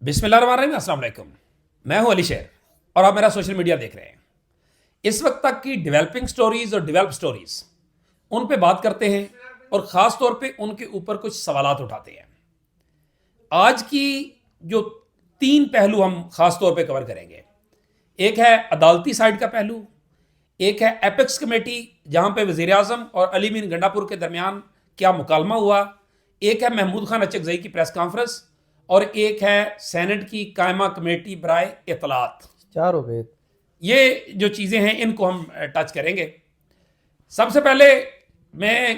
بسم اللہ الرحمن الرحیم، السلام علیکم۔ میں ہوں علی شیر اور آپ میرا سوشل میڈیا دیکھ رہے ہیں۔ اس وقت تک کی ڈیولپنگ سٹوریز اور ڈیولپ سٹوریز ان پہ بات کرتے ہیں اور خاص طور پہ ان کے اوپر کچھ سوالات اٹھاتے ہیں۔ آج کی جو 3 پہلو ہم خاص طور پہ کور کریں گے، ایک ہے عدالتی سائڈ کا پہلو، ایک ہے ایپیکس کمیٹی جہاں پہ وزیر اعظم اور علی مین گنڈاپور کے درمیان کیا مکالمہ ہوا، ایک ہے محمود خان اچکزئی کی پریس کانفرنس، اور ایک ہے سینٹ کی قائمہ کمیٹی برائے اطلاعات۔ 4 ہو گئے۔ یہ جو چیزیں ہیں ان کو ہم ٹچ کریں گے۔ سب سے پہلے میں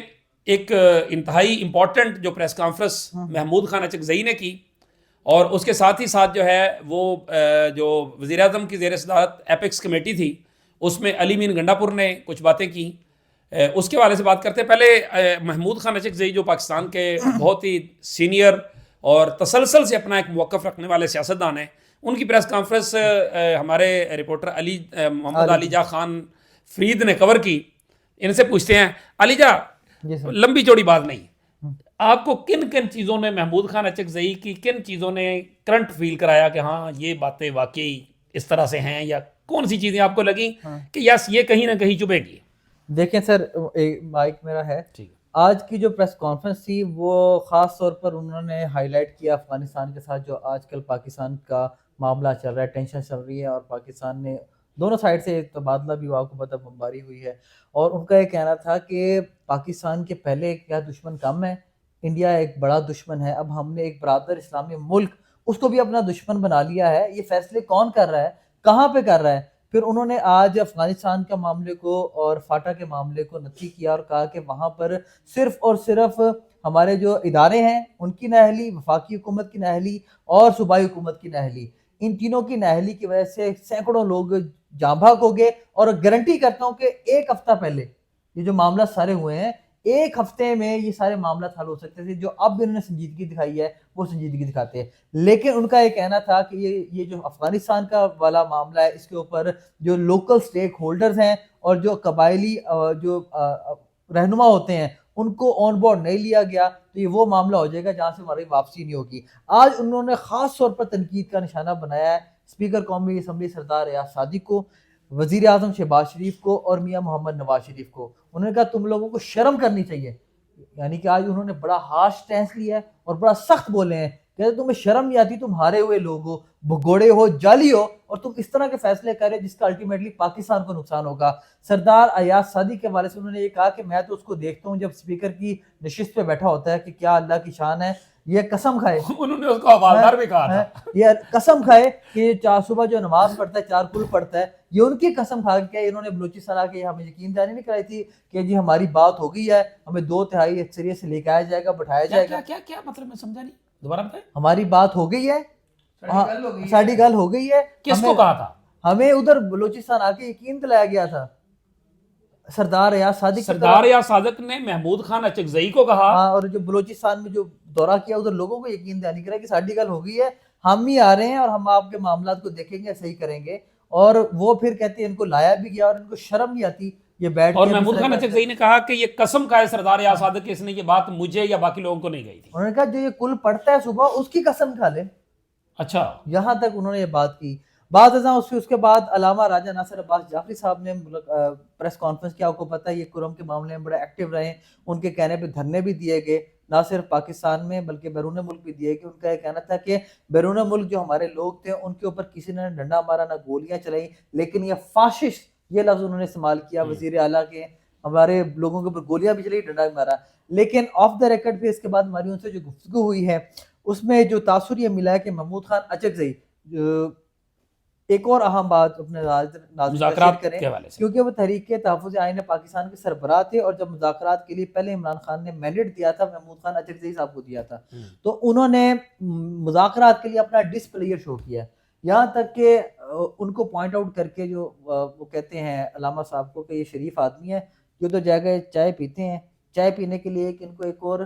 ایک انتہائی امپورٹنٹ جو پریس کانفرنس محمود خان اچکزئی نے کی، اور اس کے ساتھ ہی ساتھ جو ہے وہ جو وزیر اعظم کی زیر صدارت ایپیکس کمیٹی تھی، اس میں علی مین گنڈاپور نے کچھ باتیں کی، اس کے حوالے سے بات کرتے ہیں۔ پہلے محمود خان اچکزئی جو پاکستان کے بہت ہی سینئر اور تسلسل سے اپنا ایک موقف رکھنے والے سیاستدان ہیں، ان کی پریس کانفرنس ہمارے رپورٹر محمد علی جا خان فرید نے کور کی۔ ان سے پوچھتے ہیں، علی جا، لمبی چوڑی بات نہیں، آپ کو کن کن چیزوں نے، محمود خان اچکزئی کی کن چیزوں نے کرنٹ فیل کرایا کہ ہاں یہ باتیں واقعی اس طرح سے ہیں، یا کون سی چیزیں آپ کو لگیں کہ یس یہ کہیں نہ کہیں چبھے گی؟ دیکھیں سر، مائک میرا ہے۔ آج کی جو پریس کانفرنس تھی وہ خاص طور پر انہوں نے ہائی لائٹ کیا افغانستان کے ساتھ جو آج کل پاکستان کا معاملہ چل رہا ہے، ٹینشن چل رہی ہے، اور پاکستان نے دونوں سائڈ سے تبادلہ بھی آپ کو پتہ بمباری ہوئی ہے، اور ان کا یہ کہنا تھا کہ پاکستان کے پہلے کیا دشمن کم ہے، انڈیا ایک بڑا دشمن ہے، اب ہم نے ایک برادر اسلامی ملک اس کو بھی اپنا دشمن بنا لیا ہے، یہ فیصلے کون کر رہا ہے، کہاں پہ کر رہا ہے۔ پھر انہوں نے آج افغانستان کا معاملے کو اور فاٹا کے معاملے کو نفی کیا اور کہا کہ وہاں پر صرف اور صرف ہمارے جو ادارے ہیں ان کی نااہلی، وفاقی حکومت کی نااہلی اور صوبائی حکومت کی نااہلی، ان تینوں کی نااہلی کی وجہ سے سینکڑوں لوگ جاں بحق ہو گئے، اور گارنٹی کرتا ہوں کہ 1 ہفتہ پہلے یہ جو معاملہ سارے ہوئے ہیں، 1 ہفتے میں یہ سارے معاملات حل ہو سکتے تھے۔ جو اب انہوں نے سنجیدگی دکھائی ہے وہ سنجیدگی دکھاتے ہیں، لیکن ان کا یہ کہنا تھا کہ یہ جو افغانستان کا والا معاملہ ہے، اس کے اوپر جو لوکل سٹیک ہولڈرز ہیں اور جو قبائلی جو رہنما ہوتے ہیں ان کو آن بورڈ نہیں لیا گیا، تو یہ وہ معاملہ ہو جائے گا جہاں سے ہماری واپسی نہیں ہوگی۔ آج انہوں نے خاص طور پر تنقید کا نشانہ بنایا ہے اسپیکر قومی اسمبلی سردار ریاض صادق کو، وزیر اعظم شہباز شریف کو اور میاں محمد نواز شریف کو۔ انہوں نے کہا تم لوگوں کو شرم کرنی چاہیے، یعنی کہ آج انہوں نے بڑا ہارش سٹینس لیا ہے اور بڑا سخت بولے ہیں، کہتے تمہیں شرم نہیں آتی، تم ہارے ہوئے لوگ ہو، بھگوڑے ہو، جعلی ہو، اور تم اس طرح کے فیصلے کر رہے جس کا الٹیمیٹلی پاکستان کو نقصان ہوگا۔ سردار ایاز صادق کے حوالے سے انہوں نے یہ کہا کہ میں تو اس کو دیکھتا ہوں جب اسپیکر کی نشست پہ بیٹھا ہوتا ہے کہ کیا اللہ کی شان ہے، یہ قسم کھائے، انہوں نے اس کو حوالدار بھی کہا تھا، یہ قسم کھائے کہ صبح جو نماز پڑھتا ہے 4 کل پڑھتا ہے، یہ ان کی قسم کھا کے انہوں نے بلوچستان آ کے ہمیں یقین دہانی نہیں کرائی تھی کہ جی ہماری بات ہو گئی ہے، ہمیں 2/3 اکثریت سے لے کے آیا جائے گا، بٹھایا جائے گا۔ کیا مطلب، میں سمجھا نہیں، دوبارہ بتائیں۔ ہماری بات ہو گئی ہے، ساڑھی گل ہو گئی ہے۔ کس کو کہا تھا؟ ہمیں ادھر بلوچستان آ کے یقین دلایا گیا تھا، سردار ریاض صادق نے محمود خان اچکزئی کو کہا، اور جو بلوچستان میں جو دورہ کیا ادھر لوگوں کو یقین دہانی کرا کہ ساڑھی گل ہو گئی ہے، ہم ہی آ رہے ہیں اور ہم آپ کے معاملات کو دیکھیں گے، صحیح کریں گے۔ اور وہ پھر کہتے ہیں ان کو لایا بھی گیا اور ان کو شرم نہیں آتی یہ بیٹھ، اور محمود خان اچکزئی نے کہا کہ یہ قسم کھائے سردار ریاض صادق کہ اس نے یہ بات مجھے یا باقی لوگوں کو نہیں کہی تھی۔ انہوں نے کہا جو یہ کل پڑھتا ہے صبح اس کی قسم کھا لے۔ اچھا، یہاں تک انہوں نے یہ بات کی۔ بعض ازاں اس کے بعد علامہ راجہ ناصر عباس جعفری صاحب نے پریس کانفرنس کیا، آپ کو پتہ ہے یہ کرم کے معاملے میں بڑا ایکٹیو رہے، ان کے کہنے پہ دھرنے بھی دیے گئے، نہ صرف پاکستان میں بلکہ بیرون ملک بھی دیے گئے۔ ان کا یہ کہنا تھا کہ بیرون ملک جو ہمارے لوگ تھے ان کے اوپر کسی نے ڈنڈا مارا نہ گولیاں چلائیں، لیکن یہ فاشسٹ، یہ لفظ انہوں نے استعمال کیا وزیر اعلیٰ کے، ہمارے لوگوں کے اوپر گولیاں بھی چلائی، ڈنڈا بھی مارا۔ لیکن آف دا ریکارڈ پہ اس کے بعد ہماری ان سے جو گفتگو ہوئی ہے اس میں جو تاثر یہ ملا ہے کہ محمود خان اچکزئی ایک اور اہم بات اپنے مذاکرات کریں، کے حوالے سے، کیونکہ وہ تحریک تحفظ آئین پاکستان کے سربراہ تھے، اور جب مذاکرات کے لیے پہلے عمران خان نے مینڈیٹ دیا تھا، محمود خان اچکزئی صاحب کو دیا تھا، تو انہوں نے مذاکرات کے لیے اپنا ڈسپلیئر شو کیا، یہاں تک کہ ان کو پوائنٹ آؤٹ کر کے جو وہ کہتے ہیں علامہ صاحب کو کہ یہ شریف آدمی ہے، جو تو جگہ چائے پیتے ہیں، چائے پینے کے لیے ان کو ایک اور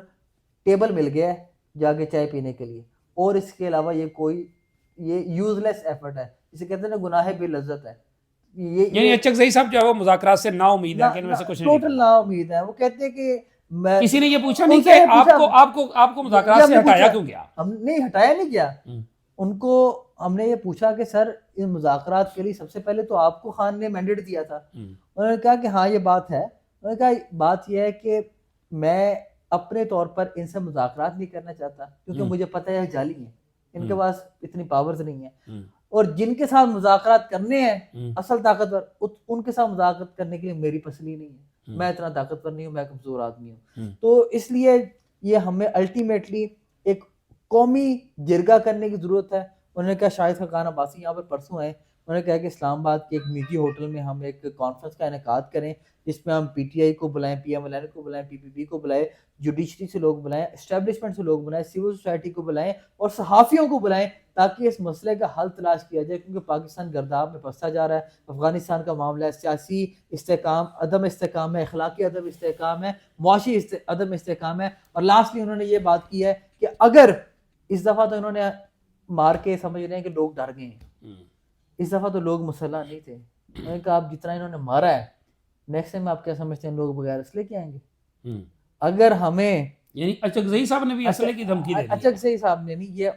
ٹیبل مل گیا ہے جا کے چائے پینے کے لیے، اور اس کے علاوہ یہ یوز لیس ایفرٹ ہے، اسے کہتے ہیں نا گناہ بے لذت ہے۔ یعنی اچکزئی صاحب جو ہے وہ مذاکرات سے نا امید ہے کہ ان میں سے کچھ نہیں، ٹوٹل نا امید ہے۔ وہ کہتے ہیں کہ کسی نے یہ پوچھا نہیں کہ آپ کو مذاکرات سے ہٹایا کیوں گیا؟ ہم نہیں ہٹایا نہیں گیا، ان کو ہم نے یہ پوچھا کہ سر ان مذاکرات کے لیے سب سے پہلے تو آپ کو خان نے مینڈیٹ دیا تھا. انہوں نے کہا کہ ہاں یہ بات ہے. انہوں نے کہا بات یہ ہے کہ میں اپنے طور پر ان سے مذاکرات نہیں کرنا چاہتا کیونکہ مجھے پتہ ہے جعلی ہیں, ان کے پاس اتنی پاورز نہیں ہیں, اور جن کے ساتھ مذاکرات کرنے ہیں اصل طاقتور ان کے ساتھ مذاکرات کرنے کے لیے میری پسلی نہیں ہے, میں اتنا طاقتور نہیں ہوں, میں کمزور آدمی ہوں. تو اس لیے یہ ہمیں الٹیمیٹلی ایک قومی جرگہ کرنے کی ضرورت ہے. انہوں نے کہا شاہد خاقان عباسی یہاں پر پرسوں آئے, انہوں نے کہا کہ اسلام آباد کے ایک نجی ہوٹل میں ہم ایک کانفرنس کا انعقاد کریں جس میں ہم پی ٹی آئی کو بلائیں, پی ایم ایل این کو بلائیں, پی پی پی کو بلائیں, جوڈیشری سے لوگ بلائیں, اسٹیبلشمنٹ سے لوگ بلائیں, سول سوسائٹی کو بلائیں اور صحافیوں کو بلائیں تاکہ اس مسئلے کا حل تلاش کیا جائے, کیونکہ پاکستان گرداب میں پھنستا جا رہا ہے. افغانستان کا معاملہ ہے, سیاسی استحکام عدم استحکام ہے, اخلاقی عدم استحکام ہے, معاشی عدم استحکام ہے. اور لاسٹلی انہوں نے یہ بات کی ہے کہ اگر اس دفعہ تو انہوں نے مار کے سمجھ رہے ہیں کہ لوگ ڈر گئے ہیں, اس دفعہ تو لوگ مسلح نہیں تھے. انہوں نے کہا آپ جتنا انہوں نے مارا ہے نیکسٹ ٹائم آپ کیا سمجھتے ہیں لوگ بغیر اسلحے کے آئیں گے؟ اگر ہمیں یعنی اچکزئی صاحب نے بھی اسلحے کی دھمکی دے دی. اچکزئی صاحب نے نہیں,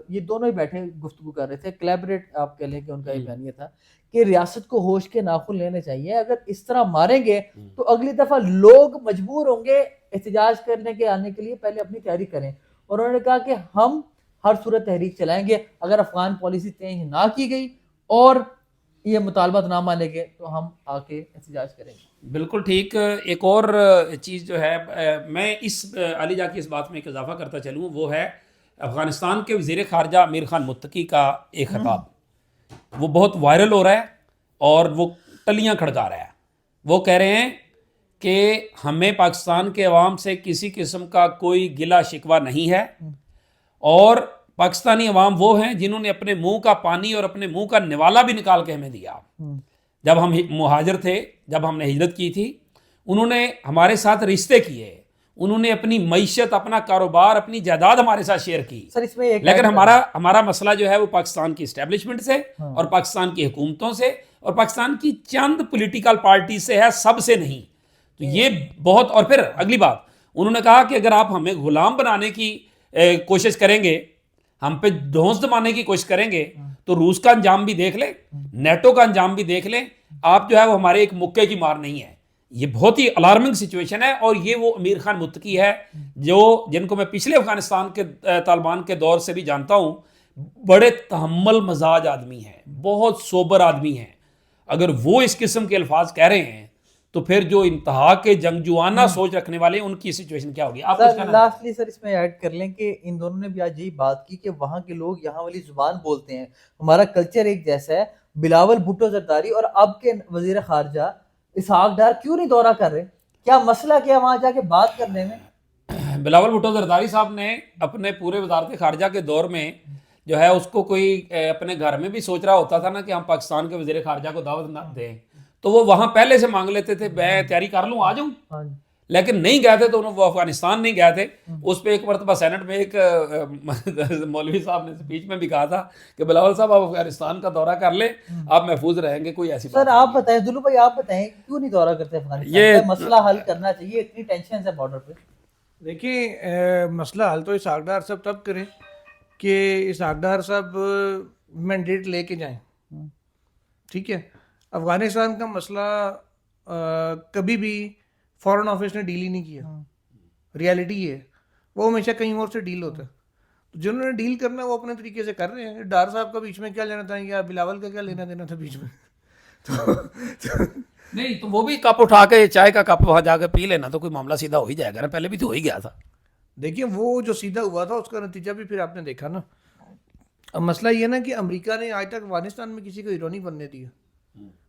یہ دونوں ہی بیٹھے گفتگو کر رہے تھے, کولیبریٹ آپ کہہ لیں کہ ان کا یہ بیان یہ تھا کہ ریاست کو ہوش کے ناخن لینے چاہیے. اگر اس طرح ماریں گے تو اگلی دفعہ لوگ مجبور ہوں گے احتجاج کرنے کے آنے کے لیے, پہلے اپنی تیاری کریں. اور انہوں نے کہا کہ ہم ہر صورت تحریک چلائیں گے, اگر افغان پالیسی چینج نہ کی گئی اور یہ مطالبات نہ مانے گے تو ہم آ کے احتجاج کریں گے. بالکل ٹھیک. ایک اور چیز جو ہے میں اس علی جا کی اس بات میں ایک اضافہ کرتا چلوں, وہ ہے افغانستان کے وزیر خارجہ امیر خان متقی کا ایک خطاب. وہ بہت وائرل ہو رہا ہے اور وہ ٹلیاں کھڑکا رہا ہے. وہ کہہ رہے ہیں کہ ہمیں پاکستان کے عوام سے کسی قسم کا کوئی گلہ شکوہ نہیں ہے, اور پاکستانی عوام وہ ہیں جنہوں نے اپنے منہ کا پانی اور اپنے منہ کا نوالا بھی نکال کے ہمیں دیا. جب ہم مہاجر تھے, جب ہم نے ہجرت کی تھی, انہوں نے ہمارے ساتھ رشتے کیے, انہوں نے اپنی معیشت, اپنا کاروبار, اپنی جائیداد ہمارے ساتھ شیئر کی. لیکن ہمارا مسئلہ جو ہے وہ پاکستان کی اسٹیبلشمنٹ سے اور پاکستان کی حکومتوں سے اور پاکستان کی چند پولیٹیکل پارٹی سے ہے, سب سے نہیں. تو یہ بہت. اور پھر اگلی بات انہوں نے کہا کہ اگر آپ ہمیں غلام بنانے کی کوشش کریں گے, ہم پہ ڈھونس دبانے کی کوشش کریں گے, تو روس کا انجام بھی دیکھ لیں, نیٹو کا انجام بھی دیکھ لیں, آپ جو ہے وہ ہمارے ایک مکے کی مار نہیں ہے. یہ بہت ہی الارمنگ سچویشن ہے. اور یہ وہ امیر خان متقی ہے جن کو میں پچھلے افغانستان کے طالبان کے دور سے بھی جانتا ہوں. بڑے تحمل مزاج آدمی ہیں, بہت سوبر آدمی ہیں. اگر وہ اس قسم کے الفاظ کہہ رہے ہیں تو پھر جو انتہا کے جنگجوانہ سوچ رکھنے والے ان کی سچویشن کیا ہوگی؟ آپ لاسٹلی سر اس میں ایڈ کر لیں کہ ان دونوں نے بھی آج یہی بات کی کہ وہاں کے لوگ یہاں والی زبان بولتے ہیں, ہمارا کلچر ایک جیسا ہے. بلاول بھٹو زرداری اور اب کے وزیر خارجہ اسحاق ڈار کیوں نہیں دورہ کر رہے؟ کیا مسئلہ کیا وہاں جا کے بات کرنے میں؟ بلاول بھٹو زرداری صاحب نے اپنے پورے وزارت خارجہ کے دور میں جو ہے اس کو کوئی اپنے گھر میں بھی سوچ رہا ہوتا تھا نا کہ ہم پاکستان کے وزیر خارجہ کو دعوت نہ دیں, تو وہ وہاں پہلے سے مانگ لیتے تھے, میں تیاری کر لوں آ جاؤں. لیکن نہیں گئے تھے تو وہ افغانستان نہیں گئے تھے. اس پہ ایک مرتبہ سینٹ میں ایک مولوی صاحب نے سپیچ میں بھی کہا تھا کہ بلاول صاحب آپ افغانستان کا دورہ کر لیں, آپ محفوظ رہیں گے. کوئی ایسی سر آپ بتائیں, دلو بھائی آپ بتائیں کیوں نہیں دورہ کرتے افغانستان؟ یہ مسئلہ حل کرنا چاہیے, اتنی ٹینشن ہے بارڈر پہ. دیکھیں مسئلہ حل تو اسحاق ڈار صاحب تب کریں کہ اسحاق ڈار صاحب مینڈیٹ لے کے جائیں. ٹھیک ہے, افغانستان کا مسئلہ کبھی بھی فارن آفس نے ڈیل ہی نہیں کیا. ریالٹی یہ ہے, وہ ہمیشہ کہیں اور سے ڈیل ہوتا ہے. جنہوں نے ڈیل کرنا ہے وہ اپنے طریقے سے کر رہے ہیں. ڈار صاحب کا بیچ میں کیا لینا تھا, یا بلاول کا کیا لینا دینا تھا بیچ میں؟ نہیں تو وہ بھی کپ اٹھا کے چائے کا کپ وہاں جا کے پی لینا تو کوئی معاملہ سیدھا ہو ہی جائے گا نا. پہلے بھی تو ہو ہی گیا تھا. دیکھیں وہ جو سیدھا ہوا تھا اس کا نتیجہ بھی پھر آپ نے دیکھا نا. اب مسئلہ یہ نا کہ امریکہ نے آج تک افغانستان میں کسی کو ہیرو نہیں بننے دیا,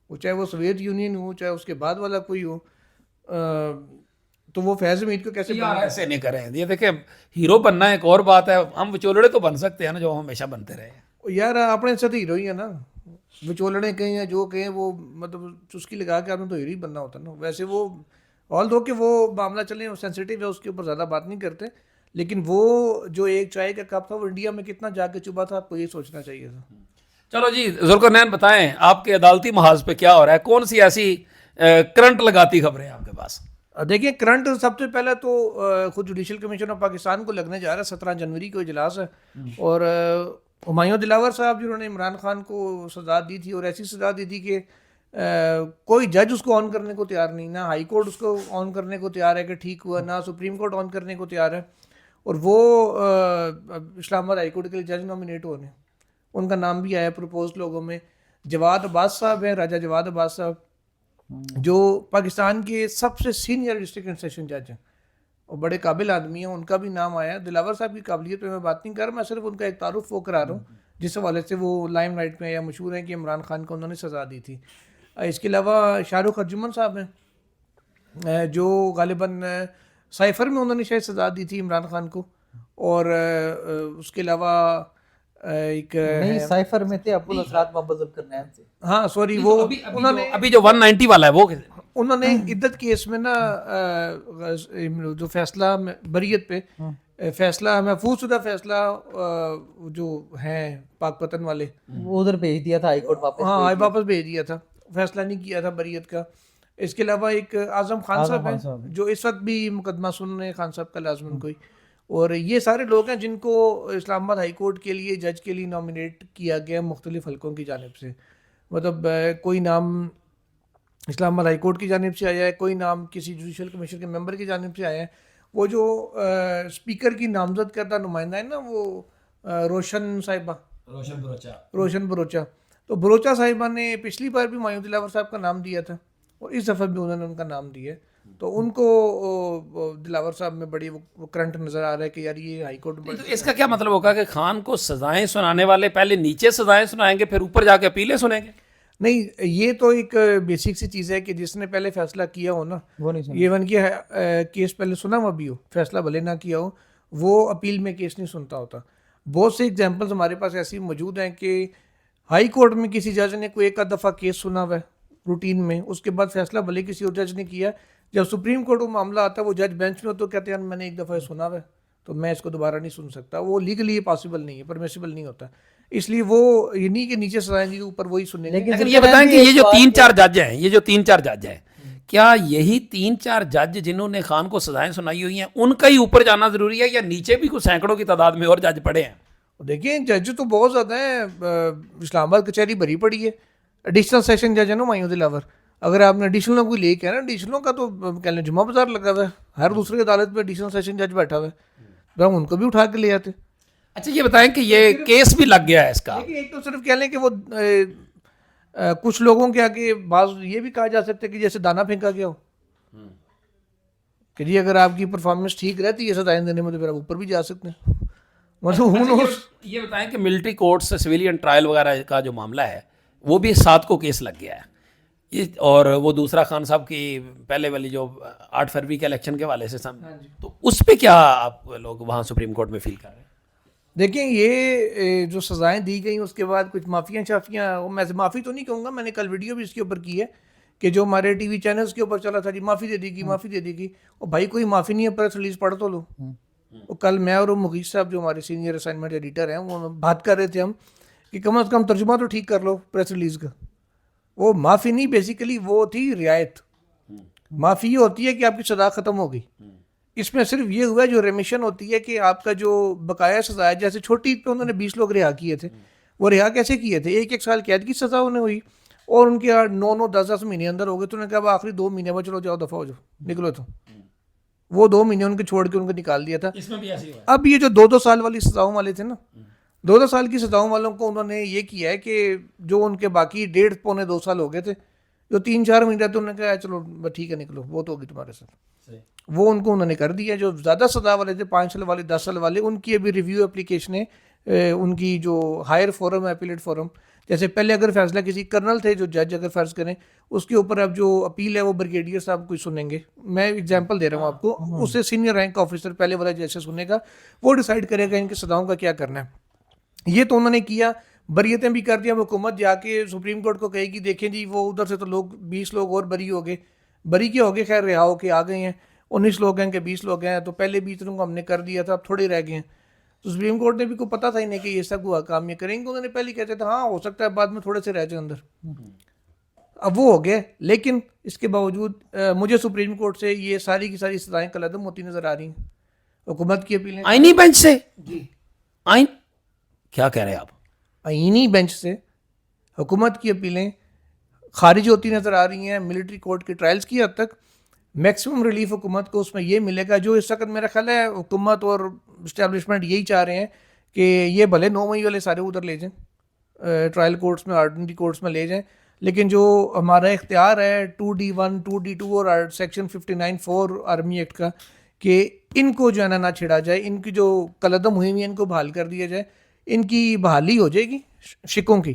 وہ چاہے وہ سوویت یونین ہو چاہے اس کے بعد والا کوئی ہو. تو وہ فیض حمید کو کیسے ایسے نہیں کریں. یہ دیکھیں ہیرو بننا ایک اور بات ہے, ہم وچولڑے تو بن سکتے ہیں نا جو ہمیشہ بنتے رہے. یار اپنے ساتھ ہیرو ہی ہے نا, وچولڑے کہیں یا جو کہیں وہ مطلب چسکی لگا کے آپ نے تو ہیرو ہی بننا ہوتا نا. ویسے وہ آل دو کہ وہ معاملہ چلیں سینسیٹیو ہے, اس کے اوپر زیادہ بات نہیں کرتے, لیکن وہ جو ایک چائے کا کپ تھا وہ انڈیا میں کتنا جا کے چبا تھا, آپ کو یہ سوچنا چاہیے تھا. چلو جی ذوالقرنین بتائیں آپ کے عدالتی محاذ پہ کیا ہو رہا ہے, کون سی ایسی کرنٹ لگاتی خبریں آپ کے پاس؟ دیکھیں کرنٹ سب سے پہلے تو خود جوڈیشل کمیشن آف پاکستان کو لگنے جا رہا ہے. 17 جنوری کو اجلاس ہے اور ہمایوں دلاور صاحب جنہوں نے عمران خان کو سزا دی تھی، اور ایسی سزا دی تھی کہ کوئی جج اس کو آن کرنے کو تیار نہیں، نہ ہائی کورٹ اس کو آن کرنے کو تیار ہے کہ ٹھیک ہوا، نہ سپریم کورٹ آن کرنے کو تیار ہے. اور وہ اسلام آباد ہائی کورٹ کے لیے جج نامینیٹ ہونے، ان کا نام بھی آیا پروپوز لوگوں میں. جواد عباس صاحب ہیں، راجہ جواد عباس صاحب، جو پاکستان کے سب سے سینئر ڈسٹرکٹ اینڈ سیشن جج ہیں اور بڑے قابل آدمی ہیں، ان کا بھی نام آیا. دلاور صاحب کی قابلیت پہ میں بات نہیں کر رہا، میں صرف ان کا ایک تعارف وہ کرا رہا ہوں جس حوالے سے وہ لائم لائٹ میں یا مشہور ہیں کہ عمران خان کو انہوں نے سزا دی تھی. اس کے علاوہ شاہ رخ ارجمن صاحب ہیں، جو غالباً سائفر میں انہوں نے شاید سزا دی تھی عمران خان کو. اور اس کے علاوہ ایک نہیں سائفر میں تھے ابو الاسرات محمد ذوالقرنین سے. ہاں سوری، وہ انہوں نے ابھی جو 190 والا ہے وہ انہوں نے عدت کیس میں نا جو فیصلہ بریت پہ فیصلہ محفوظ شدہ فیصلہ جو ہیں پاک پتن والے، وہ ادھر بھیج دیا تھا ہائی کورٹ واپس. ہاں واپس بھیج دیا تھا، فیصلہ نہیں کیا تھا بریت کا. اس کے علاوہ ایک اعظم خان صاحب ہیں جو اس وقت بھی مقدمہ سن رہے ہیں خان صاحب کا لازمن کوئی. اور یہ سارے لوگ ہیں جن کو اسلام آباد ہائی کورٹ کے لیے جج کے لیے نامینیٹ کیا گیا مختلف حلقوں کی جانب سے. مطلب کوئی نام اسلام آباد ہائی کورٹ کی جانب سے آیا ہے، کوئی نام کسی جوڈیشل کمیشن کے ممبر کی جانب سے آیا ہے. وہ جو اسپیکر کی نامزد کردہ نمائندہ ہے نا، وہ روشن بروچا، تو بروچا صاحبہ نے پچھلی بار بھی ہمایوں دلاور صاحب کا نام دیا تھا اور اس دفعہ بھی انہوں نے ان کا نام دیا. تو ان کو دلاور صاحب میں بڑی وہ کرنٹ نظر آ رہا ہے کہ یار یہ ہائی کورٹ میں. تو اس کا کیا مطلب ہوگا کہ خان کو سزائیں سنانے والے پہلے نیچے سزائیں سنائیں گے پھر اوپر جا کے اپیلیں سنیں گے؟ نہیں، یہ تو ایک بیسک سی چیز ہے کہ جس نے پہلے فیصلہ کیا ہو نا، وہ نہیں سنا. یہ ون کی کیس پہلے سنا ہوا بھی ہو، فیصلہ بھلے نہ کیا ہو، وہ اپیل میں کیس نہیں سنتا ہوتا. بہت سے ایگزامپلز ہمارے پاس ایسی موجود ہیں کہ ہائی کورٹ میں کسی جج نے کوئی ایک آدھ دفعہ کیس سنا ہوا ہے روٹین میں، اس کے بعد فیصلہ بھلے کسی اور جج نے کیا، جب سپریم کورٹ وہ معاملہ آتا ہے وہ جج بینچ میں ہو تو کہتے ہیں میں نے ایک دفعہ سنا ہوا ہے تو میں اس کو دوبارہ نہیں سن سکتا. وہ لیگلی پاسبل نہیں ہے، پرمیسیبل نہیں ہوتا. اس لیے وہ یہ نہیں کہ نیچے سزائیں دی اوپر وہی سنیں گے. لیکن یہ بتائیں کہ یہ جو 3-4 جج ہیں کیا یہی 3-4 جج جنہوں نے خان کو سزائیں سنائی ہوئی ہیں ان کا ہی اوپر جانا ضروری ہے یا نیچے بھی کچھ سینکڑوں کی تعداد میں اور جج پڑے ہیں؟ دیکھیں جج تو بہت زیادہ ہیں، اسلام آباد کچہری بھری پڑی ہے. ایڈیشنل سیشن جج ہے نا ہمایوں دلاور، اگر آپ نے ایڈیشنل کو لے کے نا، ایڈیشنل کا تو کہہ لیں جمعہ بازار لگا ہوا ہے، ہر دوسرے عدالت میں ایڈیشنل سیشن جج بیٹھا ہوا ہے، ہم ان کو بھی اٹھا کے لے آتے. اچھا یہ بتائیں کہ یہ کیس بھی لگ گیا ہے اس کا؟ ایک تو صرف کہہ لیں کہ وہ کچھ لوگوں کے آگے بعض یہ بھی کہا جا سکتا ہے کہ جیسے دانا پھینکا گیا ہو کہ جی اگر آپ کی پرفارمنس ٹھیک رہتی ہے سزائیں دینے میں تو پھر آپ اوپر بھی جا سکتے ہیں. یہ بتائیں کہ ملٹری کورٹ سے سویلین ٹرائل وغیرہ کا جو معاملہ ہے وہ بھی 7 کو کیس لگ گیا ہے، اور وہ دوسرا خان صاحب کی پہلے والی جو 8 فروری کے الیکشن کے حوالے سے سامنے، تو اس پہ کیا آپ لوگ وہاں سپریم کورٹ میں فیل کر رہے ہیں؟ دیکھیں یہ جو سزائیں دی گئیں اس کے بعد کچھ معافیاں شافیاں، میں معافی تو نہیں کہوں گا، میں نے کل ویڈیو بھی اس کے اوپر کی ہے کہ جو ہمارے ٹی وی چینلز کے اوپر چلا تھا جی معافی دے دی گی معافی دے دی گی، اور بھائی کوئی معافی نہیں ہے، پریس ریلیز پڑھ تو لو. وہ کل میں اور مغیث صاحب جو ہمارے سینئر اسائنمنٹ ایڈیٹر ہیں وہ بات کر رہے تھے ہم کہ کم از کم ترجمہ تو ٹھیک کر لو پریس ریلیز کا. وہ معافی نہیں، بیسیکلی وہ تھی رعایت. معافی یہ ہوتی ہے کہ آپ کی سزا ختم ہو گئی، اس میں صرف یہ ہوا جو ریمیشن ہوتی ہے کہ آپ کا جو بقایا سزا ہے، جیسے چھوٹی عید پہ انہوں نے 20 لوگ رہا کیے تھے، وہ رہا کیسے کیے تھے؟ 1 سال قید کی سزا انہیں ہوئی اور ان کے 9 10 مہینے اندر ہو گئے، تو انہوں نے کہا آخری 2 مہینے بعد چلو جاؤ دفعہ ہو جاؤ نکلو، تو وہ 2 مہینے ان کے چھوڑ کے ان کو نکال دیا تھا. اس میں بھی ایسے ہی ہوا. اب یہ جو 2 سال والی سزاؤں والے تھے نا، 2 سال کی سزاؤں والوں کو انہوں نے یہ کیا ہے کہ جو ان کے باقی 1.5 پونے 2 سال ہو گئے تھے، جو 3-4 مہینے تھے انہوں نے کہا چلو ٹھیک ہے نکلو، وہ تو ہوگی تمہارے ساتھ، وہ ان کو انہوں نے کر دیا. جو زیادہ سزا والے تھے 5 سال والے 10 سال والے، ان کی ابھی ریویو اپلیکیشنیں ان کی جو ہائر فورم ہے اپیلیٹ فورم، جیسے پہلے اگر فیصلہ کسی کرنل تھے جو جج اگر فرض کریں اس کے اوپر اب جو اپیل ہے وہ بریگیڈیئر صاحب کوئی سنیں گے. میں ایگزامپل دے رہا ہوں آپ کو، اس سے سینئر رینک آفیسر پہلے والا جیسے سنے گا وہ ڈیسائیڈ کرے گا ان کی سزاؤں کا کیا کرنا ہے. یہ تو انہوں نے کیا، بریتیں بھی کر دیا. حکومت جا کے سپریم کورٹ کو کہے گی دیکھیں جی وہ ادھر سے تو لوگ 20 لوگ اور بری ہو گئے، بری کیا ہو گئے، خیر رہا ہو کے آ گئے ہیں، 19 لوگ ہیں کہ 20 لوگ ہیں، تو پہلے 20 کو ہم نے کر دیا تھا اب تھوڑے رہ گئے ہیں. تو سپریم کورٹ نے بھی کو پتا تھا انہیں کہ یہ سب ہوا کام یہ کریں گے، انہوں نے پہلے کہتے تھے ہاں ہو سکتا ہے بعد میں تھوڑے سے رہ جائیں اندر، اب وہ ہو گئے. لیکن اس کے باوجود مجھے سپریم کورٹ سے یہ ساری کی ساری سزائیں کلعدم ہوتی نظر آ رہی ہیں. حکومت کی اپیلیں آئینی بینچ سے، جی آئین کیا کہہ رہے ہیں آپ؟ آئینی بینچ سے حکومت کی اپیلیں خارج ہوتی نظر آ رہی ہیں. ملٹری کورٹ کے ٹرائلز کی حد تک میکسیمم ریلیف حکومت کو اس میں یہ ملے گا. جو اس وقت میرا خیال ہے حکومت اور اسٹیبلشمنٹ یہی چاہ رہے ہیں کہ یہ بھلے 9 مئی والے سارے ادھر لے جائیں, ٹرائل کورٹس میں, آرڈنری کورٹس میں لے جائیں, لیکن جو ہمارا اختیار ہے 2D1 2D2 اور سیکشن 59(4) آرمی ایکٹ کا, کہ ان کو جو ہے نا چھڑا جائے, ان کی جو کلعدم ہوئی ہوئی ہیں ان کو بحال کر دیا جائے, ان کی بحالی ہو جائے گی شکوں کی,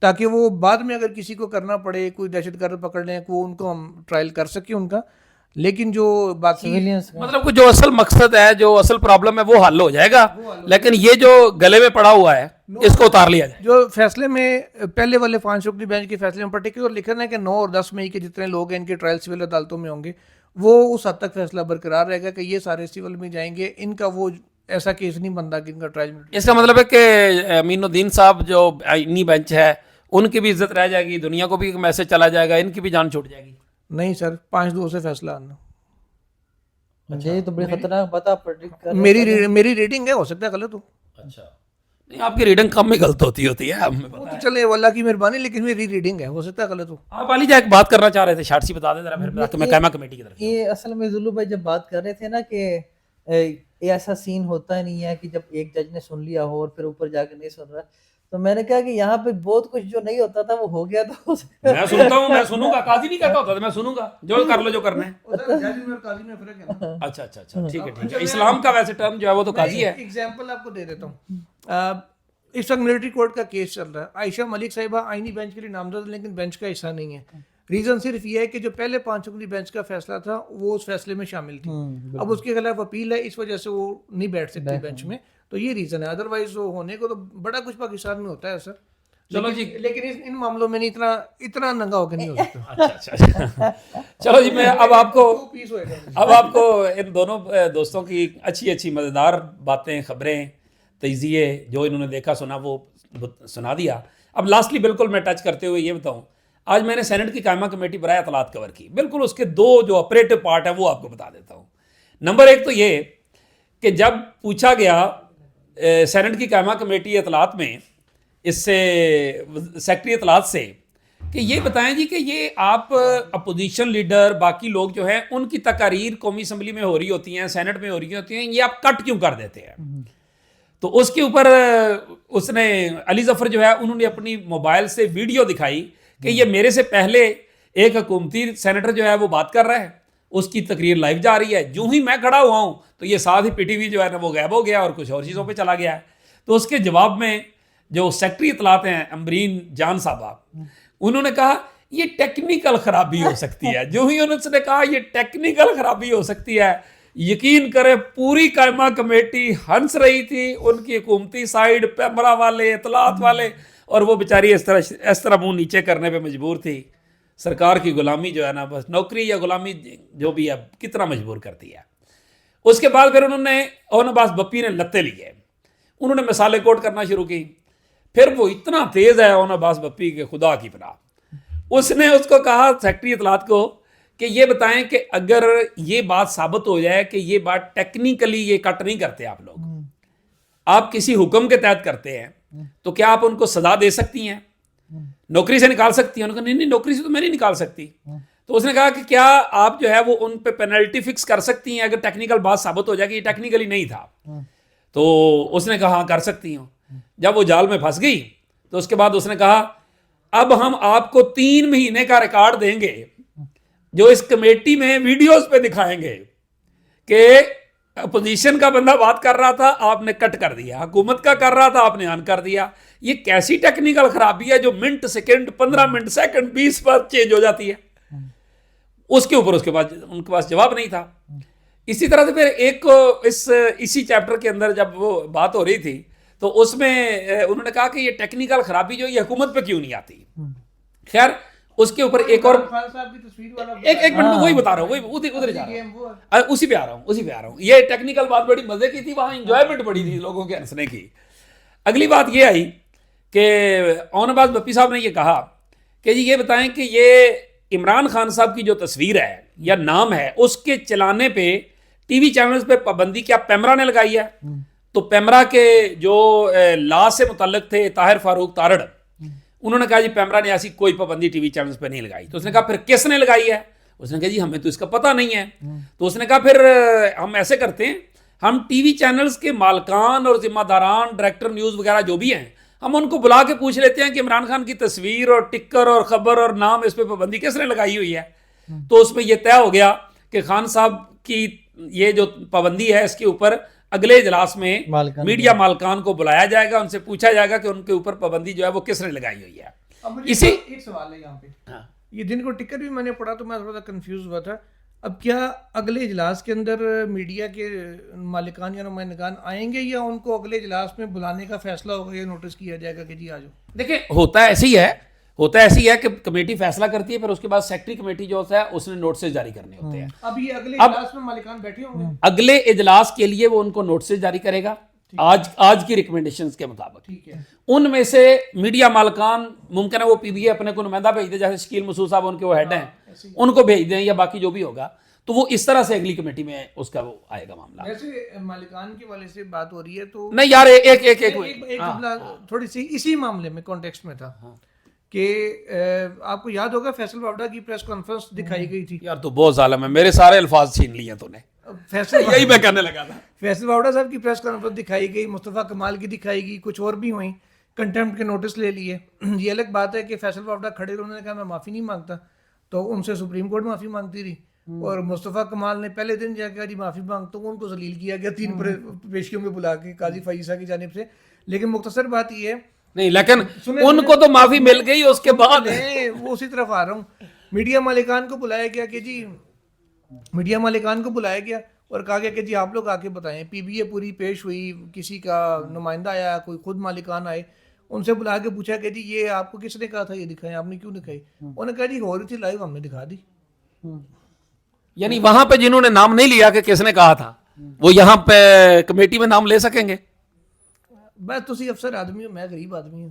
تاکہ وہ بعد میں اگر کسی کو کرنا پڑے, کوئی دہشت گرد پکڑ لیں, کو ان کو ہم ٹرائل کر سکیں ان کا. لیکن جو باقی مطلب جو اصل مقصد ہے, جو اصل پرابلم ہے وہ حل ہو جائے گا, لیکن یہ جو گلے میں پڑا ہوا ہے اس کو اتار لیا جائے. جو فیصلے میں پہلے والے 5 رکنی بینچ کے فیصلے میں پرٹیکولر لکھنا ہے کہ 9 اور 10 مئی کے جتنے لوگ ہیں ان کے ٹرائل سول عدالتوں میں ہوں گے, وہ اس حد تک فیصلہ برقرار رہے گا کہ یہ سارے سول میں جائیں گے, ان کا وہ ایسا کیس نہیں بنتا کہ ان کا ٹرائل میں. اس کا مطلب ہے کہ امین الدین صاحب جو آئینی بینچ ہے ان کی بھی عزت رہ جائے گی, دنیا کو بھی ایک میسج چلا جائے گا, ان کی بھی جان چھوٹ جائے گی. نہیں سر, 5-2 سے فیصلہ آنا. یہ تو بڑی خطرناک بات آپ پریڈکٹ کر میری ریڈنگ ہے, ہو سکتا ہے غلط ہو. اچھا, نہیں آپ کی ریڈنگ کم میں غلط ہوتی ہے, ہمیں وہ پتہ تو ہے. چلے وہ اللہ کی مہربانی, لیکن میری ریڈنگ ہے, ہو سکتا ہے غلط ہو. آپ علی جا ایک بات کرنا چاہ رہے تھے, شارٹ سی بتا دیں ذرا پھر تاکہ میں قائمہ کمیٹی کی طرف. یہ اصل میں ذلو بھائی جب بات کر رہے تھے نا کہ ایسا سین ہوتا ہی نہیں ہے کہ جب ایک جج نے سن لیا ہو اور پھر اوپر جا کے نہیں سن رہا, تو میں نے کہا کہ یہاں پہ بہت کچھ جو نہیں ہوتا تھا وہ ہو گیا. تو میں سنتا ہوں, میں سنوں گا, قاضی نہیں کہتا ہوتا تھا میں سنوں گا, جو کر لو جو کرنا ہے. اچھا اچھا اچھا, ٹھیک ہے ٹھیک ہے. اسلام کا ویسے ٹرم جو ہے وہ تو قاضی ہے. ایگزامپل آپ کو دے دیتا ہوں. اس وقت ملٹری کورٹ کا کیس چل رہا ہے. عائشہ ملک صاحبہ آئینی بینچ کے لیے نامزد لیکن بینچ کا حصہ نہیں ہے. ریزن صرف یہ ہے کہ جو پہلے 5 رکنی بینچ کا فیصلہ تھا وہ اس فیصلے میں شامل تھی, اب اس کے خلاف اپیل ہے, اس وجہ سے وہ نہیں بیٹھ سکتی بینچ میں. تو یہ ریزن ہے, ادروائز وہ ہونے کو تو بڑا کچھ پاکستان میں ہوتا ہے ایسا. چلو جی, لیکن ان معاملوں میں نہیں اتنا ننگا ہو کے نہیں ہو سکتا. اچھا. چلو جی, میں اب آپ کو ان دونوں دوستوں کی اچھی مزیدار باتیں, خبریں, تجزیے جو انہوں نے دیکھا سنا وہ سنا دیا. اب لاسٹلی بالکل میں ٹچ کرتے ہوئے یہ بتاؤں, آج میں نے سینٹ کی قائمہ کمیٹی برائے اطلاعات کور کی, بالکل اس کے 2 جو آپریٹو پارٹ ہیں وہ آپ کو بتا دیتا ہوں. نمبر 1 تو یہ کہ جب پوچھا گیا سینٹ کی قائمہ کمیٹی اطلاعات میں اس سے سیکٹری اطلاعات سے کہ یہ بتائیں جی کہ یہ آپ اپوزیشن لیڈر باقی لوگ جو ہیں ان کی تقاریر قومی اسمبلی میں ہو رہی ہوتی ہیں, سینٹ میں ہو رہی ہوتی ہیں, یہ آپ کٹ کیوں کر دیتے ہیں؟ تو اس کے اوپر اس نے علی ظفر جو ہے انہوں نے اپنی موبائل سے ویڈیو دکھائی کہ یہ میرے سے پہلے ایک حکومتی سینیٹر جو ہے وہ بات کر رہا ہے, اس کی تقریر لائیو جا رہی ہے, جو ہی میں کھڑا ہوا ہوں تو یہ ساتھ ہی پی ٹی وی جو ہے نا وہ غائب ہو گیا اور کچھ اور چیزوں پہ چلا گیا ہے. تو اس کے جواب میں جو سیکٹری اطلاعات ہیں امبرین جان صاحبہ, انہوں نے کہا یہ ٹیکنیکل خرابی ہو سکتی ہے. جو ہی انہوں نے کہا یہ ٹیکنیکل خرابی ہو سکتی ہے, یقین کرے پوری قائمہ کمیٹی ہنس رہی تھی, ان کی حکومتی سائیڈ, پیمرا والے, اطلاعات والے, اور وہ بیچاری اس طرح منہ نیچے کرنے پہ مجبور تھی. سرکار کی غلامی جو ہے نا, بس نوکری یا غلامی جو بھی ہے کتنا مجبور کرتی ہے. اس کے بعد پھر انہوں نے اون عباس بپی نے لتے لیے, انہوں نے مثالیں کوٹ کرنا شروع کی. پھر وہ اتنا تیز ہے اون عباس بپی کے خدا کی پناہ, اس نے اس کو کہا سیکٹری اطلاعات کو کہ یہ بتائیں کہ اگر یہ بات ثابت ہو جائے کہ یہ بات ٹیکنیکلی یہ کٹ نہیں کرتے آپ لوگ, آپ کسی حکم کے تحت کرتے ہیں, تو کیا آپ ان کو سزا دے سکتی ہیں, نوکری سے نکال سکتی ہیں؟ انہوں نے کہا نہیں نوکری سے تو میں نہیں نکال سکتی. تو اس نے کہا کہ کیا آپ جو ہے وہ ان پہ پینلٹی فکس کر سکتی ہیں اگر ٹیکنیکل بات ثابت ہو جائے کہ یہ ٹیکنیکلی نہیں تھا؟ تو اس نے کہا ہاں کر سکتی ہوں. جب وہ جال میں پھنس گئی تو اس کے بعد اس نے کہا اب ہم آپ کو 3 مہینے کا ریکارڈ دیں گے جو اس کمیٹی میں ویڈیوز پہ دکھائیں گے کہ اپوزیشن کا بندہ بات کر رہا تھا آپ نے کٹ کر دیا, حکومت کا کر رہا تھا آپ نے آن کر دیا. یہ کیسی ٹیکنیکل خرابی ہے جو منٹ سیکنڈ 15 منٹ سیکنڈ 20 پر چینج ہو جاتی ہے. اس کے اوپر اس کے بعد ان کے پاس جواب نہیں تھا. اسی طرح سے پھر ایک اسی چیپٹر کے اندر جب وہ بات ہو رہی تھی تو اس میں انہوں نے کہا کہ یہ ٹیکنیکل خرابی جو یہ حکومت پہ کیوں نہیں آتی. خیر اس کے اوپر ایک اور ایک منٹ وہی بتا رہا ہوں, ادھر جا رہا ہوں, اسی پہ آ رہا ہوں. یہ ٹیکنیکل بات بڑی مزے کی تھی, وہاں انجوائمنٹ بڑی تھی لوگوں کے ہنسنے کی. اگلی بات یہ آئی کہ اون عباس بپی صاحب نے یہ کہا کہ جی یہ بتائیں کہ یہ عمران خان صاحب کی جو تصویر ہے یا نام ہے اس کے چلانے پہ ٹی وی چینلز پہ پابندی کیا پیمرا نے لگائی ہے؟ تو پیمرا کے جو لا سے متعلق تھے طاہر فاروق تارڑ، انہوں نے کہا جی پیمرا نے ایسی کوئی پابندی ٹی وی چینلز پہ نہیں لگائی. تو اس نے کہا پھر کس نے لگائی ہے؟ اس نے کہا جی ہمیں تو اس کا پتہ نہیں ہے. تو اس نے کہا پھر ہم ایسے کرتے ہیں، ہم ٹی وی چینلز کے مالکان اور ذمہ داران، ڈائریکٹر نیوز وغیرہ جو بھی ہیں، ہم ان کو بلا کے پوچھ لیتے ہیں کہ عمران خان کی تصویر اور ٹکر اور خبر اور نام اس پہ پابندی کس نے لگائی ہوئی ہے. تو اس میں یہ طے ہو گیا کہ خان صاحب کی یہ جو پابندی ہے اس کے اوپر اگلے اجلاس میں میڈیا مالکان کو بلایا جائے گا، ان سے پوچھا جائے گا کہ ان کے اوپر پابندی جو ہے وہ کس نے لگائی ہوئی ہے. اسی ایک سوال ہے یہاں پہ، یہ دن کو ٹکٹ بھی میں نے پڑھا تو میں تھوڑا سا کنفیوز ہوا تھا. اب کیا اگلے اجلاس کے اندر میڈیا کے مالکان یا نمائندگان آئیں گے، یا ان کو اگلے اجلاس میں بلانے کا فیصلہ ہوگا یا نوٹس کیا جائے گا کہ جی آ جاؤ؟ دیکھیں ہوتا ایسی ہے کہ کمیٹی فیصلہ کرتی ہے، پھر اس کے بعد سیکٹری کمیٹی جو ہوتا ہے اس نے نوٹسز جاری کرنے ہوتے ہیں. اب یہ اگلے اجلاس میں مالکان بیٹھے ہوں گے، اگلے اجلاس کے لیے وہ ان کو نوٹسز جاری کرے گا آج کی ریکمنڈیشنز کے مطابق. ان میں سے میڈیا مالکان ممکن ہے وہ پی بی اے اپنے کو نمائندہ بھیج دے، جیسے شکیل مسعود صاحب ان کے وہ ہیڈ ہیں، ان کو بھیج دیں یا باقی جو بھی ہوگا، تو وہ اس طرح سے اگلی کمیٹی میں اس کا وہ آئے گا معاملہ. ویسے مالکان کے والے سے بات ہو رہی ہے تو نہیں یار ایک جملہ تھوڑی سی اسی معاملے میں کانٹیکسٹ میں تھا کہ آپ کو یاد ہوگا فیصل وابڈا کی پریس کانفرنس دکھائی گئی تھی. یار تو بہت ظالم ہے، میرے سارے الفاظ چھین لیے تو نے. یہی میں کہنے لگا تھا. فیصل وابڈا صاحب کی پریس کانفرنس دکھائی گئی، مصطفیٰ کمال کی دکھائی گئی، کچھ اور بھی ہوئیں، کنٹمپٹ کے نوٹس لے لیے. یہ الگ بات ہے کہ فیصل وابڈا کھڑے انہوں نے کہا میں معافی نہیں مانگتا، تو ان سے سپریم کورٹ معافی مانگتی رہی. اور مصطفیٰ کمال نے پہلے دن جا کے جی معافی مانگتا ہوں، ان کو ذلیل کیا گیا 3 پیشیوں میں بلا کے قاضی فائزہ کی جانب سے. لیکن مختصر بات یہ ہے نہیں، لیکن ان کو تو معافی مل گئی اس کے بعد. وہ اسی طرف آ رہا ہوں. میڈیا مالکان کو بلایا گیا کہ جی میڈیا مالکان کو بلایا گیا اور کہا گیا کہ جی آپ لوگ آ کے بتائیں. پی بی اے پوری پیش ہوئی، کسی کا نمائندہ آیا، کوئی خود مالکان آئے، ان سے بلا کے پوچھا کہ جی یہ آپ کو کس نے کہا تھا یہ دکھائیں، آپ نے کیوں دکھائی؟ انہوں نے کہا جی ہو رہی تھی لائیو، ہم نے دکھا دی. یعنی وہاں پہ جنہوں نے نام نہیں لیا کہ کس نے کہا تھا، وہ یہاں پہ کمیٹی میں نام لے سکیں گے. بس تسی افسر آدمی ہو، میں غریب آدمی ہوں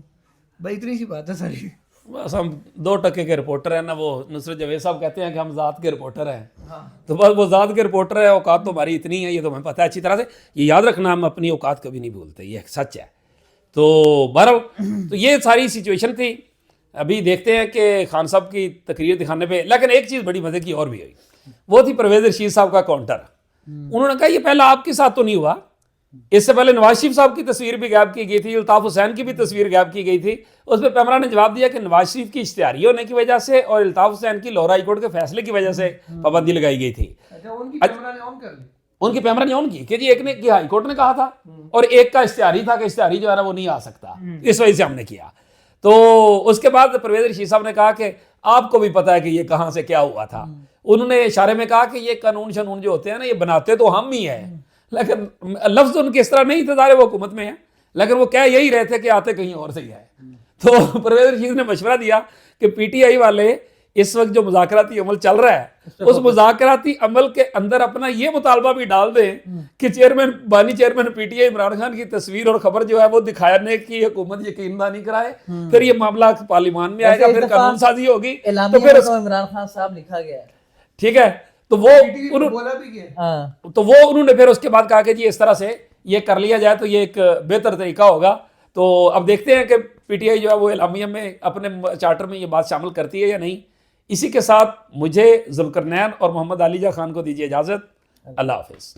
بھائی، اتنی سی بات ہے ساری. بس ہم 2% کے رپورٹر ہیں نا. وہ نصرت جاوید صاحب کہتے ہیں کہ ہم ذات کے رپورٹر ہیں، تو بس وہ ذات کے رپورٹر ہے. اوقات تو ہماری اتنی ہے، یہ تو ہمیں پتہ ہے اچھی طرح سے. یہ یاد رکھنا، ہم اپنی اوقات کبھی نہیں بھولتے، یہ سچ ہے. تو بہرحال تو یہ ساری سچویشن تھی. ابھی دیکھتے ہیں کہ خان صاحب کی تقریر دکھانے پہ. لیکن ایک چیز بڑی مزے کی اور بھی ہوئی، وہ تھی پرویز رشید صاحب کا کاؤنٹر. انہوں نے کہا یہ پہلا آپ کے ساتھ تو نہیں ہوا، اس سے پہلے نواز شریف صاحب کی تصویر بھی غائب کی گئی تھی، الطاف حسین کی بھی تصویر غائب کی گئی تھی. اس پہ پیمرا نے جواب دیا کہ نواز شریف کی اشتہاری ہونے کی وجہ سے اور الطاف حسین کی لاہور ہائی کورٹ کے فیصلے کی وجہ سے پابندی لگائی گئی تھی. ان کی پیمرا نے آن کی کہ جی ایک نے ہائی کورٹ نے کہا تھا اور ایک کا اشتہاری تھا کہ اشتہاری جو ہے نا وہ نہیں آ سکتا، اس وجہ سے ہم نے کیا. تو اس کے بعد پرویز رشید صاحب نے کہا کہ آپ کو بھی پتا ہے کہ یہ کہاں سے کیا ہوا تھا. انہوں نے اشارے میں کہا کہ یہ قانون شنون جو ہوتے ہیں نا یہ بناتے تو ہم ہی ہیں، لیکن لفظ ان کے اس طرح نہیں تھے، ظاہر وہ حکومت میں ہیں، لیکن وہ کہہ یہی رہے تھے کہ آتے کہیں اور سے ہی ہے. تو پرویز رشید نے مشورہ دیا کہ پی ٹی آئی والے اس وقت جو مذاکراتی عمل چل رہا ہے اس مذاکراتی عمل کے اندر اپنا یہ مطالبہ بھی ڈال دیں کہ بانی chairman P T I Imran Khan کی تصویر اور خبر جو ہے وہ دکھانے کی حکومت یقین دانی کرائے. پھر یہ معاملہ پارلیمان میں آئے گا، پھر قانون سازی ہوگی، تو پھر عمران خان صاحب لکھا گیا ہے. ٹھیک ہے. تو وہ انہوں نے پھر اس کے بعد کہا کہ جی اس طرح سے یہ کر لیا جائے تو یہ ایک بہتر طریقہ ہوگا. تو اب دیکھتے ہیں کہ پی ٹی آئی جو ہے وہ اعلامیہ میں اپنے چارٹر میں یہ بات شامل کرتی ہے یا نہیں. اسی کے ساتھ مجھے ذوالقرنین اور محمد عالیجہ خان کو دیجیے اجازت. اللہ حافظ.